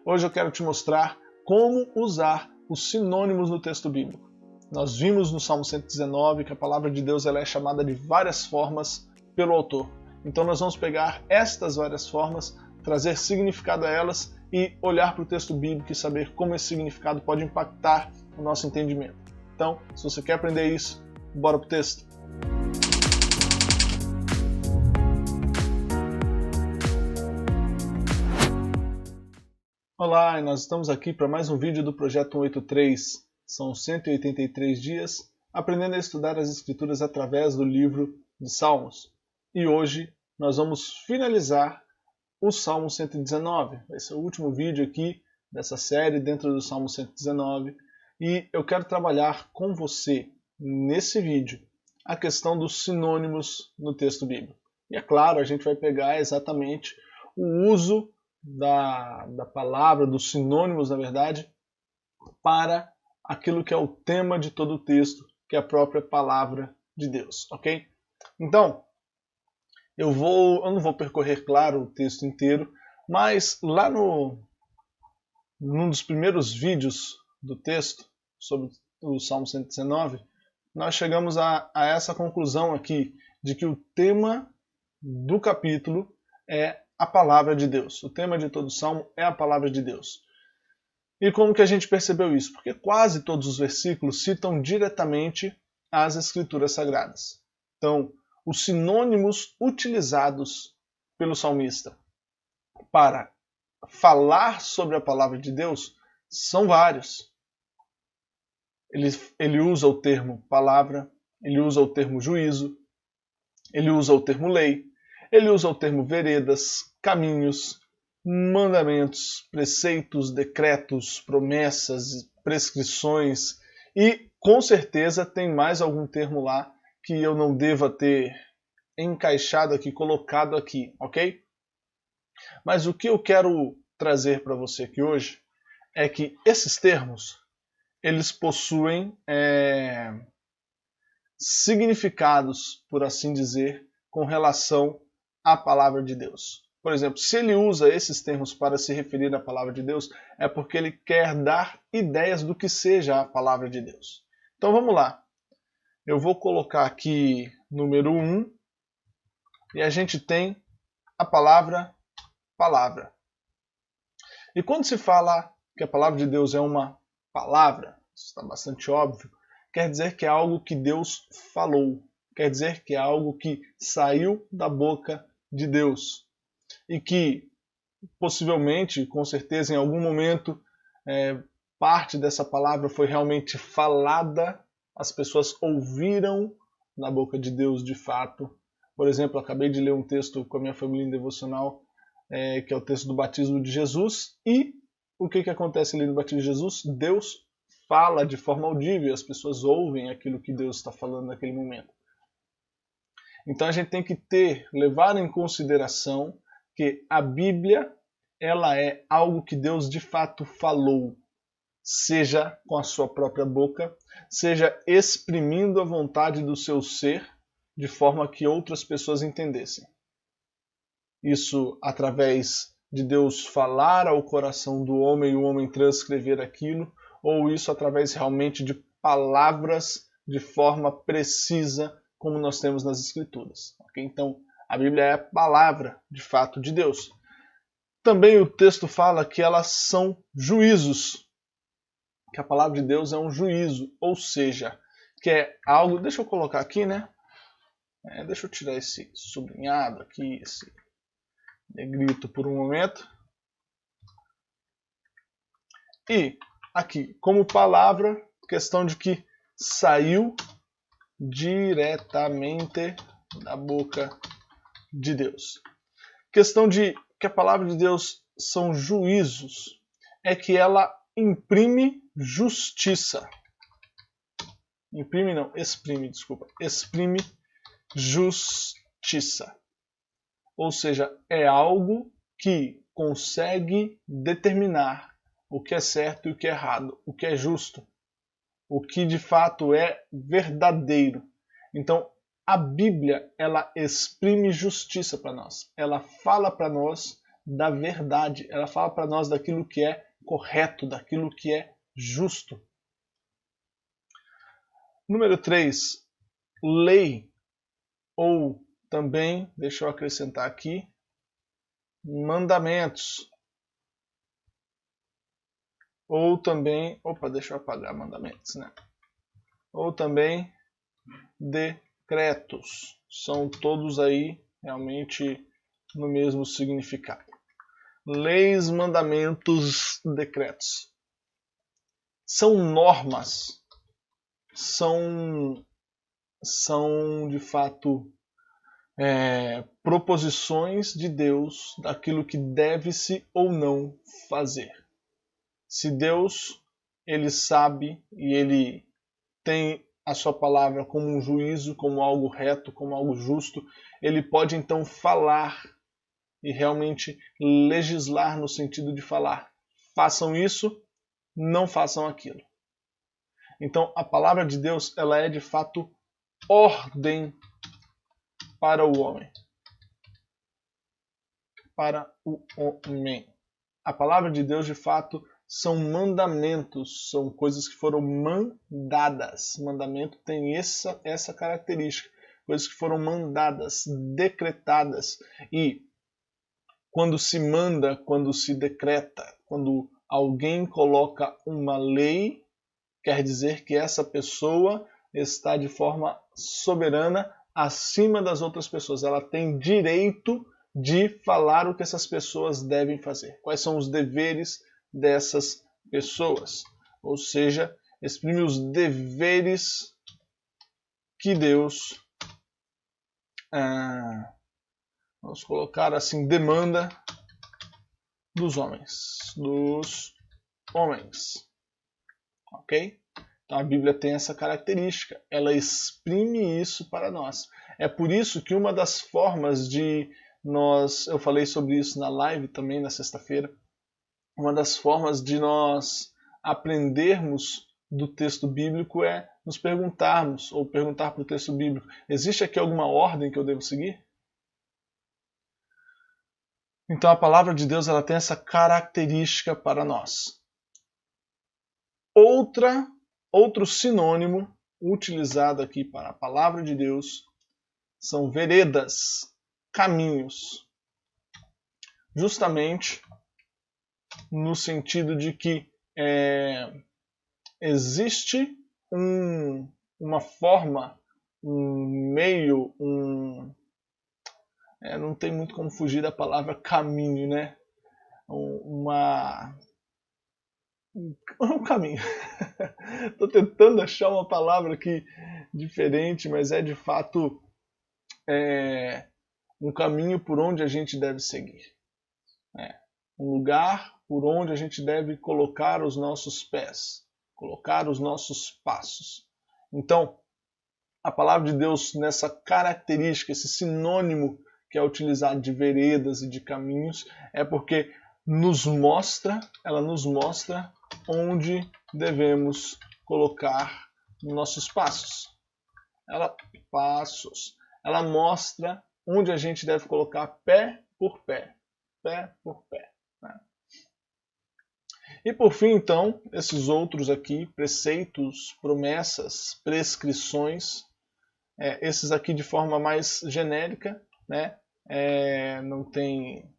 Hoje eu quero te mostrar como usar os sinônimos no texto bíblico. Nós vimos no Salmo 119 que a palavra de Deus ela é chamada de várias formas pelo autor. Então nós vamos pegar estas várias formas, trazer significado a elas e olhar para o texto bíblico e saber como esse significado pode impactar o nosso entendimento. Então, se você quer aprender isso, bora pro texto. Olá, nós estamos aqui para mais um vídeo do Projeto 183. São 183 dias aprendendo a estudar as Escrituras através do livro de Salmos. E hoje nós vamos finalizar o Salmo 119. Vai ser o último vídeo aqui dessa série dentro do Salmo 119. E eu quero trabalhar com você nesse vídeo a questão dos sinônimos no texto bíblico. E é claro, a gente vai pegar exatamente o uso da palavra, dos sinônimos, na verdade, para aquilo que é o tema de todo o texto, que é a própria palavra de Deus, ok? Então, eu não vou percorrer, claro, o texto inteiro, mas lá num dos primeiros vídeos do texto, sobre o Salmo 119, nós chegamos a essa conclusão aqui, de que o tema do capítulo é a palavra de Deus. O tema de todo o Salmo é a palavra de Deus. E como que a gente percebeu isso? Porque quase todos os versículos citam diretamente as Escrituras Sagradas. Então, os sinônimos utilizados pelo salmista para falar sobre a palavra de Deus são vários. Ele usa o termo palavra, ele usa o termo juízo, ele usa o termo lei, ele usa o termo veredas, caminhos, mandamentos, preceitos, decretos, promessas, prescrições e com certeza tem mais algum termo lá que eu não deva ter encaixado aqui, colocado aqui, ok? Mas o que eu quero trazer para você aqui hoje é que esses termos eles possuem significados, por assim dizer, com relação à palavra de Deus. Por exemplo, se ele usa esses termos para se referir à palavra de Deus, é porque ele quer dar ideias do que seja a palavra de Deus. Então vamos lá. Eu vou colocar aqui número 1 e a gente tem a palavra palavra. E quando se fala que a palavra de Deus é uma palavra, isso está bastante óbvio, quer dizer que é algo que Deus falou, quer dizer que é algo que saiu da boca de Deus e que possivelmente, com certeza, em algum momento, parte dessa palavra foi realmente falada, as pessoas ouviram na boca de Deus de fato. Por exemplo, acabei de ler um texto com a minha família em devocional, que é o texto do batismo de Jesus, e o que acontece ali no batismo de Jesus? Deus fala de forma audível, as pessoas ouvem aquilo que Deus está falando naquele momento. Então a gente tem que levar em consideração que a Bíblia ela é algo que Deus de fato falou, seja com a sua própria boca, seja exprimindo a vontade do seu ser, de forma que outras pessoas entendessem. Isso através de Deus falar ao coração do homem e o homem transcrever aquilo, ou isso através realmente de palavras de forma precisa, como nós temos nas Escrituras. Okay? Então, a Bíblia é a palavra, de fato, de Deus. Também o texto fala que elas são juízos, que a palavra de Deus é um juízo, ou seja, que é algo... Deixa eu colocar aqui, né? Deixa eu tirar esse sublinhado aqui, esse negrito por um momento. E aqui, como palavra, questão de que saiu diretamente da boca de Deus. Questão de que a palavra de Deus são juízos, é que ela imprime justiça. Exprime justiça. Ou seja, é algo que consegue determinar o que é certo e o que é errado, o que é justo, o que de fato é verdadeiro. Então, a Bíblia, ela exprime justiça para nós. Ela fala para nós da verdade, ela fala para nós daquilo que é correto, daquilo que é justo. Número 3, lei, ou também, deixa eu acrescentar aqui, mandamentos. Ou também, deixa eu apagar mandamentos, né? Ou também decretos. São todos aí realmente no mesmo significado. Leis, mandamentos, decretos. São normas, são de fato proposições de Deus daquilo que deve-se ou não fazer. Se Deus, ele sabe e ele tem a sua palavra como um juízo, como algo reto, como algo justo, ele pode então falar e realmente legislar no sentido de falar: façam isso, não façam aquilo. Então a palavra de Deus, ela é de fato ordem para o homem. Para o homem. A palavra de Deus, de fato, são mandamentos, são coisas que foram mandadas. Mandamento tem essa característica, coisas que foram mandadas, decretadas. E quando se manda, quando se decreta, quando alguém coloca uma lei, quer dizer que essa pessoa está de forma soberana acima das outras pessoas. Ela tem direito de falar o que essas pessoas devem fazer. Quais são os deveres dessas pessoas? Ou seja, exprime os deveres que Deus, vamos colocar assim, demanda dos homens. Ok? Então a Bíblia tem essa característica, ela exprime isso para nós. É por isso que uma das formas de eu falei sobre isso na live também na sexta-feira, uma das formas de nós aprendermos do texto bíblico é nos perguntarmos, ou perguntar para o texto bíblico: existe aqui alguma ordem que eu devo seguir? Então a palavra de Deus, ela tem essa característica para nós. Outro sinônimo utilizado aqui para a palavra de Deus são veredas, caminhos. Justamente no sentido de que existe uma forma, um meio, não tem muito como fugir da palavra caminho, né? Um caminho. Estou tentando achar uma palavra aqui diferente, mas é de fato um caminho por onde a gente deve seguir. Um lugar por onde a gente deve colocar os nossos pés, colocar os nossos passos. Então, a palavra de Deus, nessa característica, esse sinônimo que é utilizado de veredas e de caminhos, é porque ela nos mostra onde devemos colocar nossos passos. Ela mostra onde a gente deve colocar pé por pé. Pé por pé. Né? E por fim, então, esses outros aqui, preceitos, promessas, prescrições, esses aqui de forma mais genérica, né? Não tem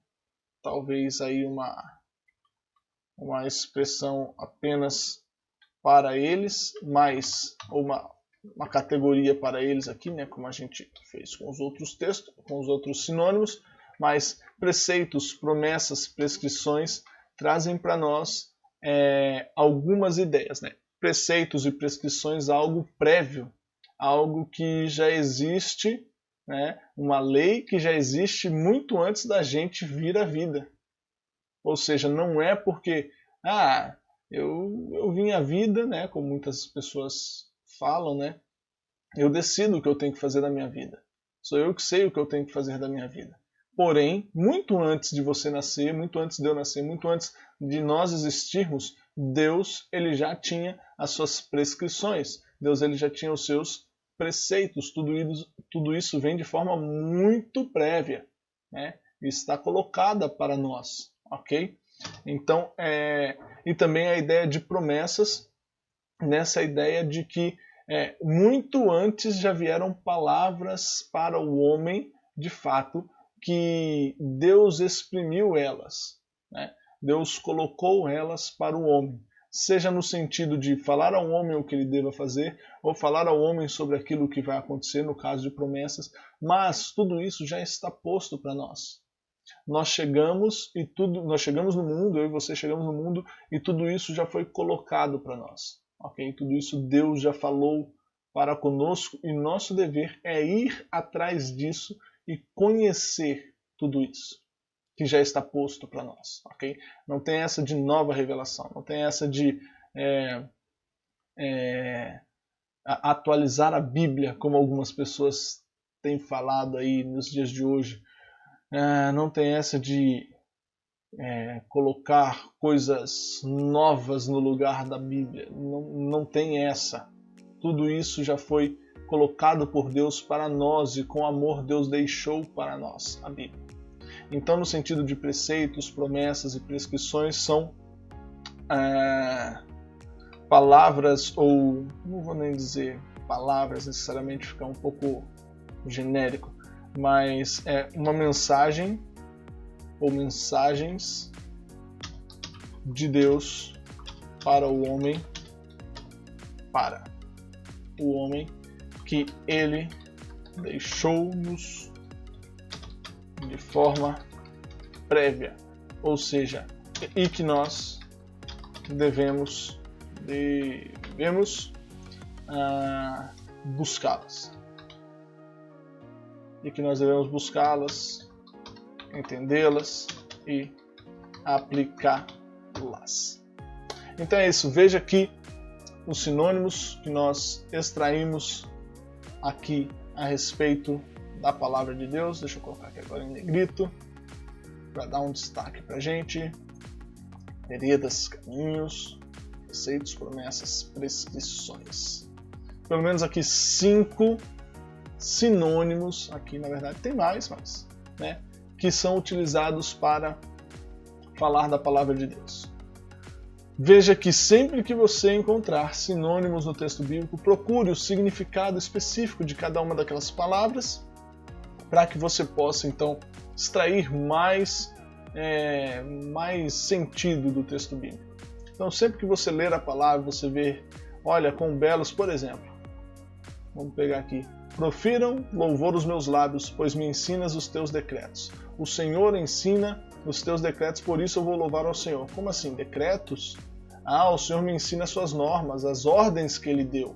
talvez aí uma expressão apenas para eles, mas uma categoria para eles aqui, né? Como a gente fez com os outros textos, com os outros sinônimos, mas preceitos, promessas, prescrições trazem para nós algumas ideias, né? Preceitos e prescrições, algo prévio, algo que já existe, né? Uma lei que já existe muito antes da gente vir à vida. Ou seja, não é porque eu vim à vida, né? Como muitas pessoas falam, né? Eu decido o que eu tenho que fazer da minha vida. Sou eu que sei o que eu tenho que fazer da minha vida. Porém, muito antes de você nascer, muito antes de eu nascer, muito antes de nós existirmos, Deus, ele já tinha as suas prescrições. Deus, ele já tinha os seus preceitos. Tudo isso vem de forma muito prévia, né? está colocada para nós, ok? Então, e também a ideia de promessas, nessa ideia de que muito antes já vieram palavras para o homem, de fato, que Deus exprimiu elas, né? Deus colocou elas para o homem, seja no sentido de falar ao homem o que ele deva fazer, ou falar ao homem sobre aquilo que vai acontecer, no caso de promessas, mas tudo isso já está posto para nós. Nós chegamos no mundo, eu e você chegamos no mundo, e tudo isso já foi colocado para nós. Okay? Tudo isso Deus já falou para conosco, e nosso dever é ir atrás disso e conhecer tudo isso que já está posto para nós. Okay? Não tem essa de nova revelação, não tem essa de atualizar a Bíblia, como algumas pessoas têm falado aí nos dias de hoje. Não tem essa de colocar coisas novas no lugar da Bíblia. Não tem essa. Tudo isso já foi colocado por Deus para nós, e com amor Deus deixou para nós a Bíblia. Então, no sentido de preceitos, promessas e prescrições, são palavras, ou não vou nem dizer palavras necessariamente, ficar um pouco genérico, mas é uma mensagem ou mensagens de Deus para o homem, que ele deixou-nos de forma prévia, ou seja, e que nós devemos buscá-las. E que nós devemos buscá-las, entendê-las e aplicá-las. Então é isso, veja aqui os sinônimos que nós extraímos aqui a respeito da palavra de Deus. Deixa eu colocar aqui agora em negrito, para dar um destaque para a gente. Veredas, caminhos, preceitos, promessas, prescrições. Pelo menos aqui 5 sinônimos, aqui na verdade tem mais, mas, né, que são utilizados para falar da palavra de Deus. Veja que sempre que você encontrar sinônimos no texto bíblico, procure o significado específico de cada uma daquelas palavras, para que você possa então extrair mais sentido do texto bíblico. Então, sempre que você ler a palavra, você vê, olha, quão belos, por exemplo, vamos pegar aqui, profiram louvor os meus lábios, pois me ensinas os teus decretos. O Senhor ensina os teus decretos, por isso eu vou louvar ao Senhor. Como assim? Decretos? O Senhor me ensina as suas normas, as ordens que Ele deu,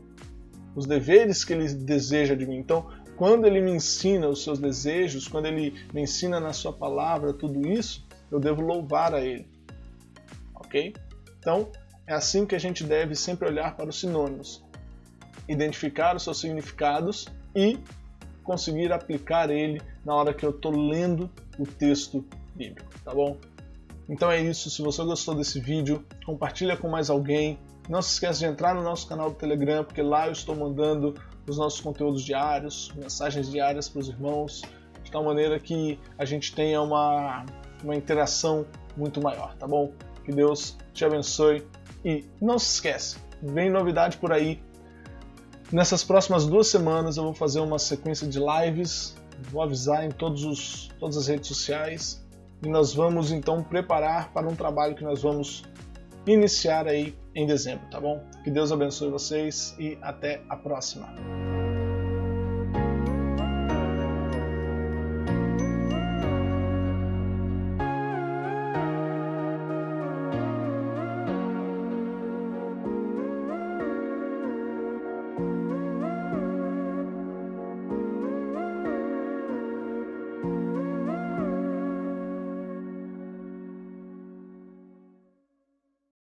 os deveres que Ele deseja de mim. Então, quando Ele me ensina os seus desejos, quando Ele me ensina na sua palavra tudo isso, eu devo louvar a Ele. Ok? Então, é assim que a gente deve sempre olhar para os sinônimos, identificar os seus significados e conseguir aplicar ele na hora que eu estou lendo o texto bíblico, tá bom? Então é isso, se você gostou desse vídeo, compartilha com mais alguém. Não se esqueça de entrar no nosso canal do Telegram, porque lá eu estou mandando os nossos conteúdos diários, mensagens diárias para os irmãos, de tal maneira que a gente tenha uma interação muito maior, tá bom? Que Deus te abençoe e não se esquece, vem novidade por aí. Nessas próximas 2 semanas eu vou fazer uma sequência de lives, vou avisar em todas as redes sociais, e nós vamos então preparar para um trabalho que nós vamos iniciar aí em dezembro, tá bom? Que Deus abençoe vocês e até a próxima.